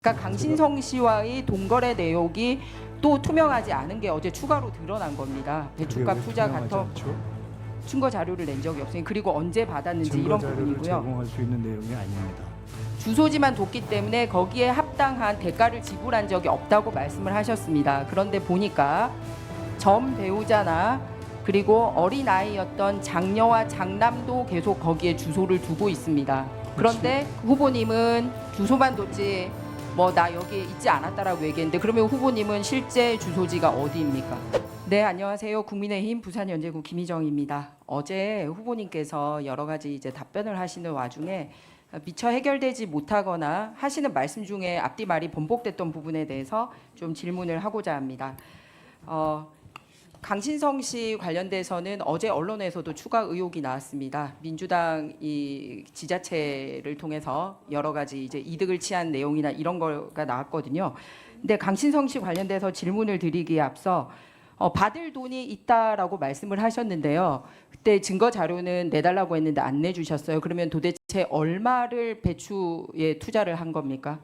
그러니까 강신성 씨와의 동거래 내역이 또 투명하지 않은 게 어제 추가로 드러난 겁니다. 배춧값 투자 같은 증거 자료를 낸 적이 없으니 그리고 언제 받았는지 이런 부분이고요. 제공할 수 있는 내용이 아닙니다. 주소지만 뒀기 때문에 거기에 합당한 대가를 지불한 적이 없다고 말씀을 하셨습니다. 그런데 보니까 전 배우자나 그리고 어린아이였던 장녀와 장남도 계속 거기에 주소를 두고 있습니다. 그런데 후보님은 주소만 뒀지 뭐 나 여기 있지 않았다라고 얘기했는데 그러면 후보님은 실제 주소지가 어디입니까? 네, 안녕하세요. 국민의힘 부산연제구 김희정입니다. 어제 후보님께서 여러 가지 이제 답변을 하시는 와중에 미처 해결되지 못하거나 하시는 말씀 중에 앞뒤 말이 번복됐던 부분에 대해서 좀 질문을 하고자 합니다. 강신성 씨 관련돼서는 어제 언론에서도 추가 의혹이 나왔습니다. 민주당 이 지자체를 통해서 여러 가지 이제 이득을 취한 내용이나 이런 거가 나왔거든요. 근데 강신성 씨 관련돼서 질문을 드리기에 앞서 받을 돈이 있다라고 말씀을 하셨는데요. 그때 증거 자료는 내달라고 했는데 안 내주셨어요. 그러면 도대체 얼마를 배추에 투자를 한 겁니까?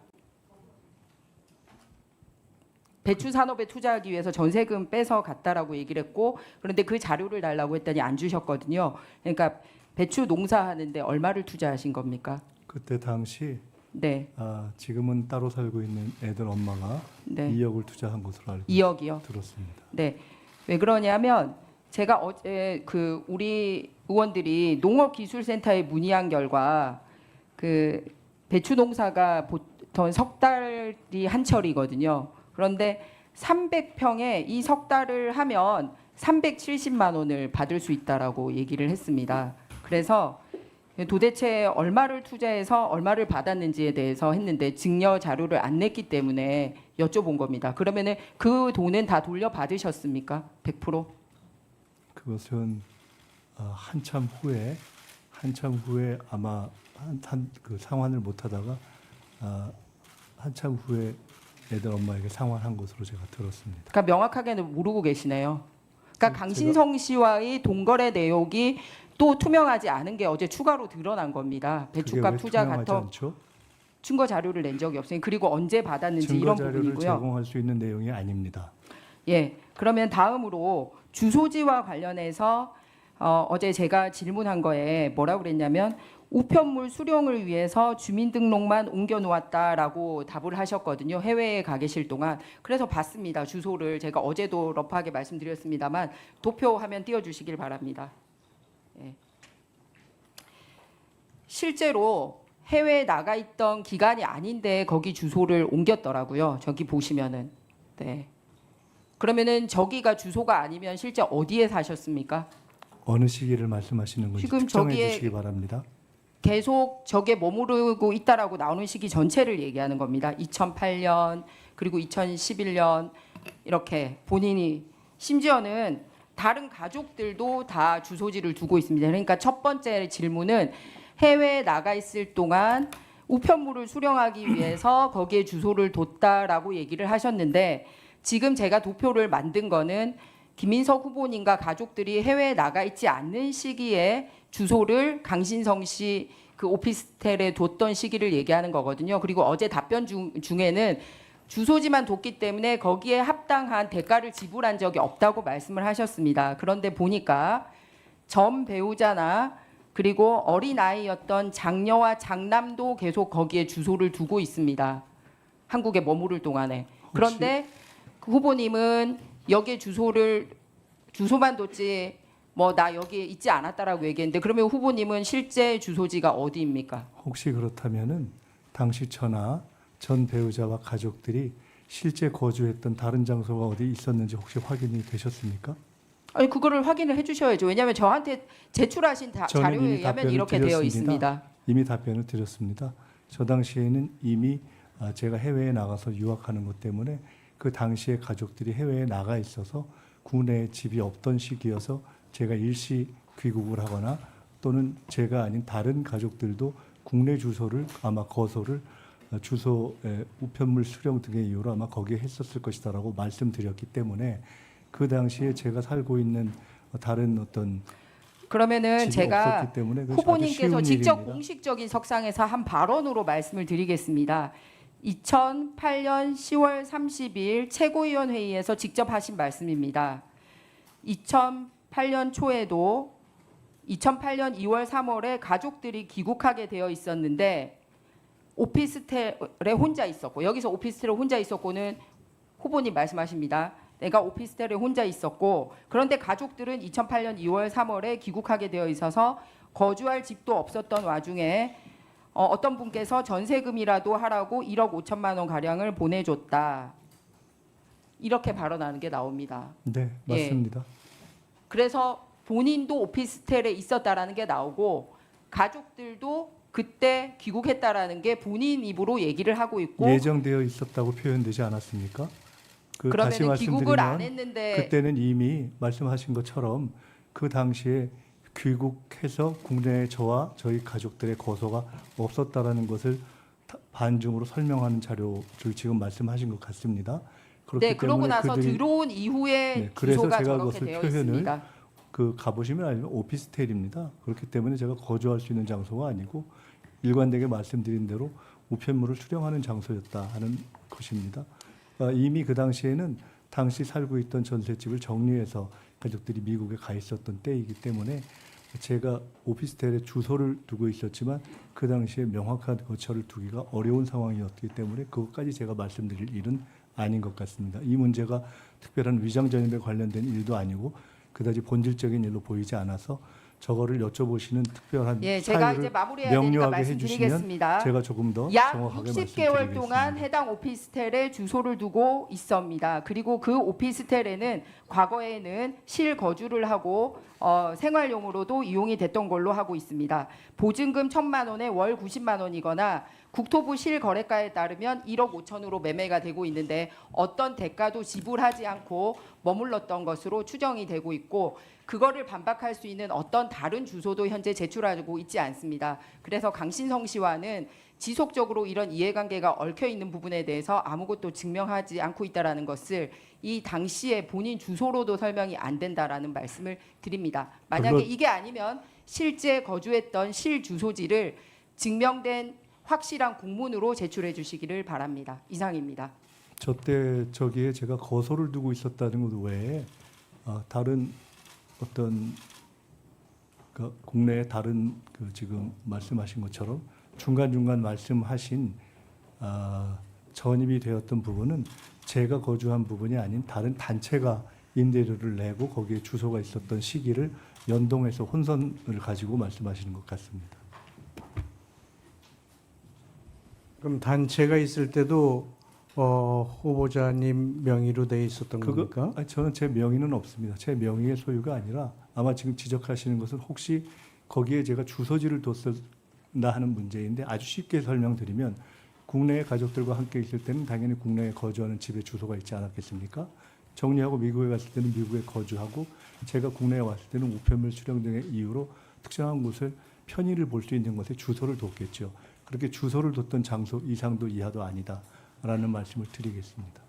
배추 산업에 투자하기 위해서 전세금 빼서 갔다라고 얘기를 했고 그런데 그 자료를 달라고 했더니 안 주셨거든요. 그러니까 배추 농사하는데 얼마를 투자하신 겁니까? 그때 당시 네. 지금은 따로 살고 있는 애들 엄마가 네. 2억을 투자한 것으로 알고 2억이요? 들었습니다. 네. 왜 그러냐면 제가 어제 그 우리 의원들이 농업기술센터에 문의한 결과 그 배추 농사가 보통 석 달이 한철이거든요. 그런데 300평에 이 석 달을 하면 370만 원을 받을 수 있다라고 얘기를 했습니다. 그래서 도대체 얼마를 투자해서 얼마를 받았는지에 대해서 했는데 증여 자료를 안 냈기 때문에 여쭤본 겁니다. 그러면은 그 돈은 다 돌려받으셨습니까? 100%? 그것은 한참 후에 아마 그 상환을 못하다가 한참 후에 애들 엄마에게 상환한 것으로 제가 들었습니다. 그러니까 명확하게는 모르고 계시네요. 그러니까 강신성 씨와의 동거래 내역이 또 투명하지 않은 게 어제 추가로 드러난 겁니다. 배춧값 투자 같은 증거 자료를 낸 적이 없으니 그리고 언제 받았는지 이런 부분이고요. 증거 자료를 제공할 수 있는 내용이 아닙니다. 예, 그러면 다음으로 주소지와 관련해서 어제 제가 질문한 거에 뭐라고 그랬냐면 우편물 수령을 위해서 주민등록만 옮겨놓았다라고 답을 하셨거든요. 해외에 가 계실 동안. 그래서 봤습니다. 주소를 제가 어제도 러프하게 말씀드렸습니다만 도표화면 띄워주시길 바랍니다. 예. 실제로 해외에 나가 있던 기간이 아닌데 거기 주소를 옮겼더라고요. 저기 보시면은. 네. 그러면은 저기가 주소가 아니면 실제 어디에 사셨습니까? 어느 시기를 말씀하시는 건지 지금 특정해 저기에 주시기 바랍니다. 계속 저게 머무르고 있다라고 나오는 시기 전체를 얘기하는 겁니다. 2008년 그리고 2011년 이렇게 본인이 심지어는 다른 가족들도 다 주소지를 두고 있습니다. 그러니까 첫 번째 질문은 해외에 나가 있을 동안 우편물을 수령하기 위해서 거기에 주소를 뒀다라고 얘기를 하셨는데 지금 제가 도표를 만든 거는 김인석 후보님과 가족들이 해외에 나가 있지 않는 시기에 주소를 강신성 씨 그 오피스텔에 뒀던 시기를 얘기하는 거거든요. 그리고 어제 답변 중에는 주소지만 뒀기 때문에 거기에 합당한 대가를 지불한 적이 없다고 말씀을 하셨습니다. 그런데 보니까 전 배우자나 그리고 어린아이였던 장녀와 장남도 계속 거기에 주소를 두고 있습니다. 한국에 머무를 동안에. 그런데 그 후보님은 여기에 주소만 뒀지 뭐 나 여기 있지 않았다라고 얘기했는데 그러면 후보님은 실제 주소지가 어디입니까? 혹시 그렇다면은 당시 전화 전 배우자와 가족들이 실제 거주했던 다른 장소가 어디 있었는지 혹시 확인이 되셨습니까? 아니 그거를 확인을 해주셔야죠. 왜냐하면 저한테 제출하신 자료에 의하면 이렇게 되어 있습니다. 이미 답변을 드렸습니다. 저 당시에는 이미 제가 해외에 나가서 유학하는 것 때문에 그 당시에 가족들이 해외에 나가 있어서 국내에 집이 없던 시기여서 제가 일시 귀국을 하거나 또는 제가 아닌 다른 가족들도 국내 주소를 아마 거소를 주소에 우편물 수령 등의 이유로 아마 거기에 했었을 것이다라고 말씀드렸기 때문에 그 당시에 제가 살고 있는 다른 어떤 그러면은 제가 때문에 후보님께서 직접 일입니다. 공식적인 석상에서 한 발언으로 말씀을 드리겠습니다. 2008년 10월 30일 최고위원 회의에서 직접 하신 말씀입니다. 2008년 초에도 2008년 2월 3월에 가족들이 귀국하게 되어 있었는데 오피스텔에 혼자 있었고, 여기서 오피스텔에 혼자 있었고는 후보님 말씀하십니다. 내가 오피스텔에 혼자 있었고, 그런데 가족들은 2008년 2월 3월에 귀국하게 되어 있어서 거주할 집도 없었던 와중에 어떤 분께서 전세금이라도 하라고 1억 5천만 원 가량을 보내줬다. 이렇게 발언하는 게 나옵니다. 네, 예. 맞습니다. 그래서 본인도 오피스텔에 있었다라는 게 나오고 가족들도 그때 귀국했다라는 게 본인 입으로 얘기를 하고 있고, 예정되어 있었다고 표현되지 않았습니까? 다시 그러면 귀국을 안 말씀드리면 했는데 그때는 이미 말씀하신 것처럼 그 당시에 귀국해서 국내에 저와 저희 가족들의 거소가 없었다라는 것을 반증으로 설명하는 자료를 지금 말씀하신 것 같습니다. 그렇기 네, 그러고 때문에 나서 그들이 들어온 이후에 네, 그래서 주소가 제가 저렇게 그것을 되어 표현을 있습니다. 가보시면 알면 오피스텔입니다. 그렇기 때문에 제가 거주할 수 있는 장소가 아니고 일관되게 말씀드린 대로 우편물을 수령하는 장소였다 하는 것입니다. 이미 그 당시에는 당시 살고 있던 전셋집을 정리해서 가족들이 미국에 가 있었던 때이기 때문에 제가 오피스텔에 주소를 두고 있었지만 그 당시에 명확한 거처를 두기가 어려운 상황이었기 때문에 그것까지 제가 말씀드릴 일은 아닌 것 같습니다. 이 문제가 특별한 위장 전입에 관련된 일도 아니고 그다지 본질적인 일로 보이지 않아서 저거를 여쭤보시는 특별한 예, 제가 이제 사유를 마무리해야 되니까 명료하게 해주시면 말씀드리겠습니다. 제가 조금 더 약 정확하게 60개월 동안 말씀드리겠습니다. 해당 오피스텔에 주소를 두고 있습니다. 그리고 그 오피스텔에는 과거에는 실거주를 하고 생활용으로도 이용이 됐던 걸로 하고 있습니다. 보증금 1,000만 원에 월 90만 원이거나 국토부 실거래가에 따르면 1억 5천으로 매매가 되고 있는데 어떤 대가도 지불하지 않고 머물렀던 것으로 추정이 되고 있고, 그거를 반박할 수 있는 어떤 다른 주소도 현재 제출하고 있지 않습니다. 그래서 강신성 씨와는 지속적으로 이런 이해관계가 얽혀 있는 부분에 대해서 아무것도 증명하지 않고 있다라는 것을 이 당시에 본인 주소로도 설명이 안 된다라는 말씀을 드립니다. 만약에 물론 이게 아니면 실제 거주했던 실 주소지를 증명된 확실한 공문으로 제출해 주시기를 바랍니다. 이상입니다. 저때 저기에 제가 거소를 두고 있었다는 것 외에 다른 어떤 국내의 다른 지금 말씀하신 것처럼 중간중간 말씀하신 전입이 되었던 부분은 제가 거주한 부분이 아닌 다른 단체가 임대료를 내고 거기에 주소가 있었던 시기를 연동해서 혼선을 가지고 말씀하시는 것 같습니다. 그럼 단체가 있을 때도 후보자님 명의로 돼 있었던 겁니까? 저는 제 명의는 없습니다. 제 명의의 소유가 아니라 아마 지금 지적하시는 것은 혹시 거기에 제가 주소지를 뒀었나 하는 문제인데, 아주 쉽게 설명드리면 국내의 가족들과 함께 있을 때는 당연히 국내에 거주하는 집에 주소가 있지 않았겠습니까? 정리하고 미국에 갔을 때는 미국에 거주하고, 제가 국내에 왔을 때는 우편물 수령 등의 이유로 특정한 곳을 편의를 볼 수 있는 곳에 주소를 뒀겠죠. 그렇게 주소를 뒀던 장소 이상도 이하도 아니다라는 말씀을 드리겠습니다.